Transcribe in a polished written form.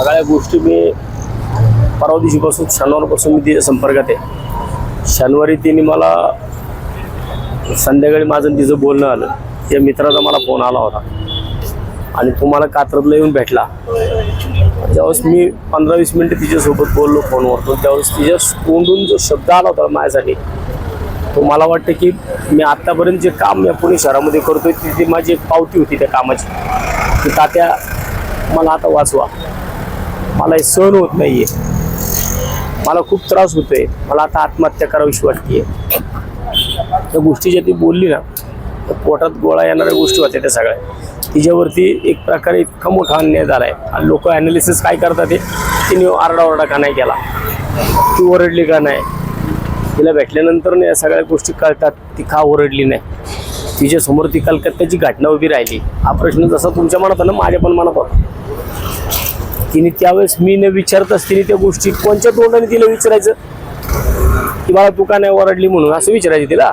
सगळ्या गोष्टी मी परवा दिवशीपासून शनिवारपासून मी तिच्या संपर्कात आहे. शनिवारी तिने मला संध्याकाळी माझं तिचं बोलणं आलं. त्या मित्राचा मला फोन आला होता आणि तो मला कात्रजला येऊन भेटला. ज्यावेळेस मी 15-20 मिनटं तिच्यासोबत बोललो फोनवर, त्यावेळेस तिच्या तोंडून जो शब्द आला होता माझ्यासाठी, तो मला वाटतं की मी आत्तापर्यंत जे काम या पुणे शहरामध्ये करतोय ती माझी एक पावती होती त्या कामाची, की तात्या मला आता वाचवा, मला हे सहन होत नाही आहे, मला खूप त्रास होतो आहे, मला आता आत्महत्या करावीशी वाटते. त्या गोष्टी ज्या ती बोलली ना, तर पोटात गोळा येणाऱ्या गोष्टी होत्या त्या सगळ्या. तिच्यावरती एक प्रकारे इतका मोठा अन्याय झाला आहे. आणि लोक ॲनालिसिस काय करतात, ते तिने आरडाओरडा का नाही केला, ती ओरडली का नाही, तिला भेटल्यानंतर या सगळ्या गोष्टी कळतात, ती का ओरडली नाही. तिच्यासमोर ती कलकत्त्याची घटना उभी राहिली. हा प्रश्न जसा तुमच्या मनात होता ना, माझ्या पण मनात होता. तिने त्यावेळेस मी न विचारताच तिने त्या गोष्टी कोणत्या तोंडाने तिला विचारायचं की बाळा तू का नाही ओरडली म्हणून, असं विचारायचं तिला.